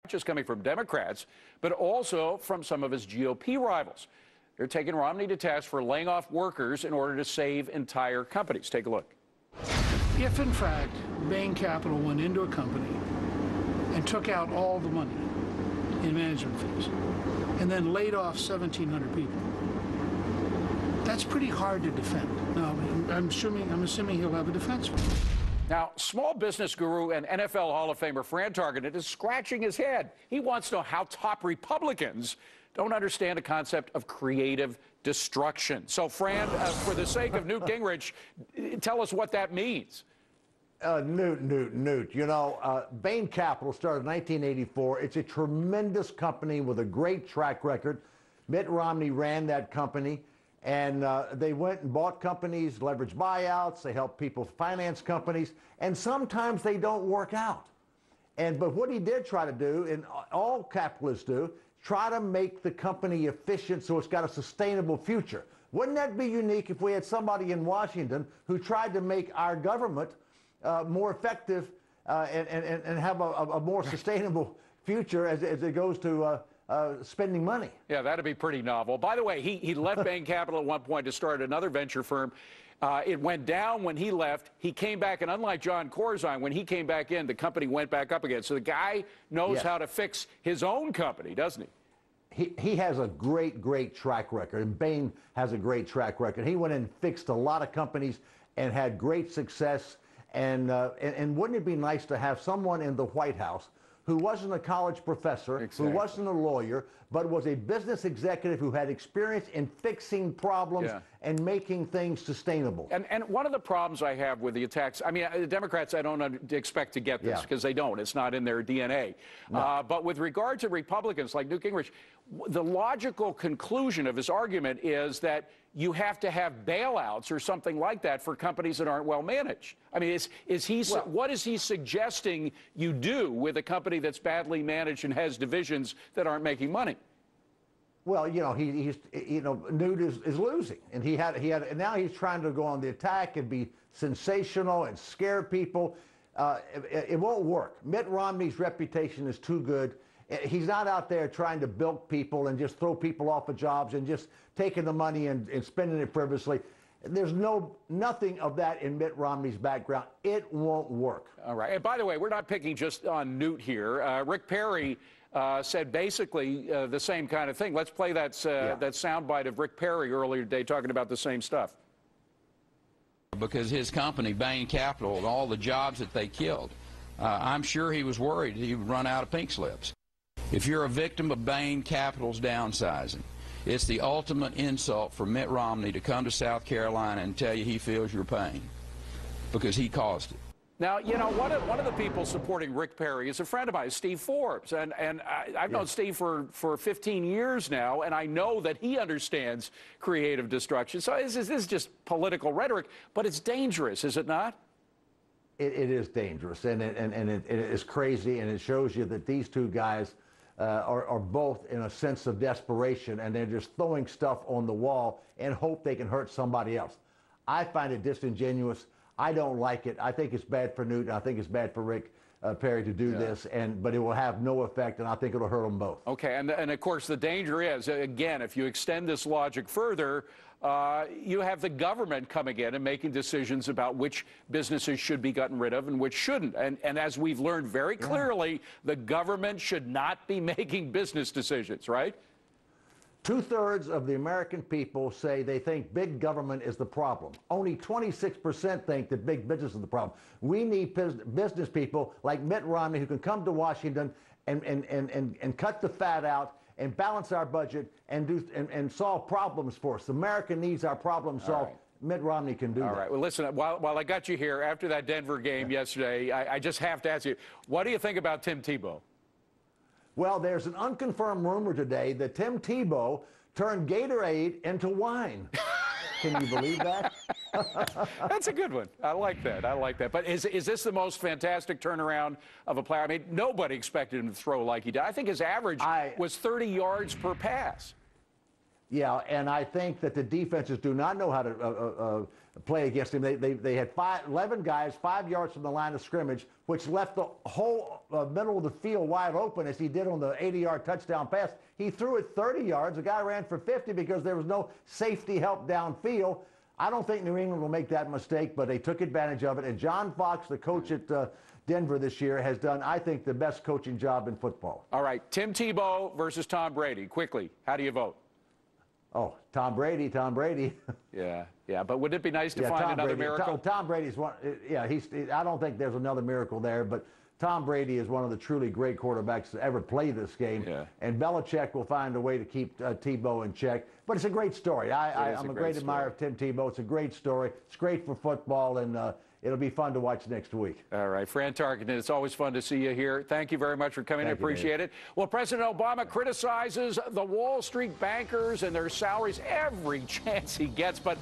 just coming from Democrats, but also from some of his GOP rivals. They're taking Romney to task for laying off workers in order to save entire companies. Take a look. If, in fact, Bain Capital went into a company and took out all the money in management fees and then laid off 1,700 people, that's pretty hard to defend. Now, I'm assuming he'll have a defense for it. Now, small business guru and NFL Hall of Famer Fran Tarkenton is scratching his head. He wants to know how top Republicans don't understand the concept of creative destruction. So, Fran, for the sake of Newt Gingrich, tell us what that means. Newt. You know, Bain Capital started in 1984. It's a tremendous company with a great track record. Mitt Romney ran that company. And they went and bought companies, leveraged buyouts. They help people finance companies. And sometimes they don't work out. But what he did try to do, and all capitalists do, try to make the company efficient so it's got a sustainable future. Wouldn't that be unique if we had somebody in Washington who tried to make our government more effective and have a more sustainable future as it goes to spending money? Yeah, that'd be pretty novel. By the way, he left Bain Capital at one point to start another venture firm. It went down when he left. He came back, and unlike John Corzine, when he came back in, the company went back up again. So the guy knows how to fix his own company, doesn't he? He has a great track record, and Bain has a great track record. He went in and fixed a lot of companies and had great success. And wouldn't it be nice to have someone in the White House who wasn't a college professor, who wasn't a lawyer, but was a business executive who had experience in fixing problems and making things sustainable. And one of the problems I have with the attacks, I mean, the Democrats, I don't expect to get this because they don't. It's not in their DNA. No. But with regard to Republicans like Newt Gingrich, the logical conclusion of his argument is that you have to have bailouts or something like that for companies that aren't well managed. I mean, what is he suggesting you do with a company that's badly managed and has divisions that aren't making money? Well, you know, Newt is losing, and and now he's trying to go on the attack and be sensational and scare people. It won't work. Mitt Romney's reputation is too good. He's not out there trying to bilk people and just throw people off of jobs and just taking the money and spending it frivolously. There's nothing of that in Mitt Romney's background. It won't work. All right. And by the way, we're not picking just on Newt here. Rick Perry said basically the same kind of thing. Let's play that soundbite of Rick Perry earlier today talking about the same stuff. Because his company, Bain Capital, and all the jobs that they killed, I'm sure he was worried he would run out of pink slips. If you're a victim of Bain Capital's downsizing, it's the ultimate insult for Mitt Romney to come to South Carolina and tell you he feels your pain, because he caused it. Now, you know, one of the people supporting Rick Perry is a friend of mine, Steve Forbes. And I've known Steve for 15 years now, and I know that he understands creative destruction. So this is just political rhetoric, but it's dangerous, is it not? It is dangerous, and it is crazy, and it shows you that these two guys are both in a sense of desperation, and they're just throwing stuff on the wall and hope they can hurt somebody else. I find it disingenuous. I don't like it. I think it's bad for Newt, and I think it's bad for Rick Perry to do this, but it will have no effect, and I think it'll hurt them both. Okay, and of course the danger is, again, if you extend this logic further, you have the government coming in and making decisions about which businesses should be gotten rid of and which shouldn't. And as we've learned very clearly, the government should not be making business decisions, right? 2/3 of the American people say they think big government is the problem. Only 26% think that big business is the problem. We need business people like Mitt Romney who can come to Washington and cut the fat out and balance our budget and solve problems for us. America needs our problem solved. Mitt Romney can do that. All right. Well, listen, while I got you here, after that Denver game yesterday, I just have to ask you, what do you think about Tim Tebow? Well, there's an unconfirmed rumor today that Tim Tebow turned Gatorade into wine. Can you believe that? That's a good one. I like that. I like that. But is this the most fantastic turnaround of a player? I mean, nobody expected him to throw like he did. I think his average was 30 yards per pass. Yeah, and I think that the defenses do not know how to play against him. They had 11 guys 5 yards from the line of scrimmage, which left the whole middle of the field wide open, as he did on the 80-yard touchdown pass. He threw it 30 yards. The guy ran for 50 because there was no safety help downfield. I don't think New England will make that mistake, but they took advantage of it. And John Fox, the coach at Denver this year, has done, I think, the best coaching job in football. All right, Tim Tebow versus Tom Brady. Quickly, how do you vote? Oh, Tom Brady, Tom Brady. Yeah, but wouldn't it be nice to find Tom another Brady. miracle? Tom Brady's one. Yeah, I don't think there's another miracle there, but Tom Brady is one of the truly great quarterbacks to ever play this game. Yeah. And Belichick will find a way to keep Tebow in check. But it's a great story. I'm a great admirer of Tim Tebow. It's a great story. It's great for football, and it'll be fun to watch next week. All right, Fran Tarkenton, it's always fun to see you here. Thank you very much for coming. I appreciate it. Well, President Obama criticizes the Wall Street bankers and their salaries every chance he gets, but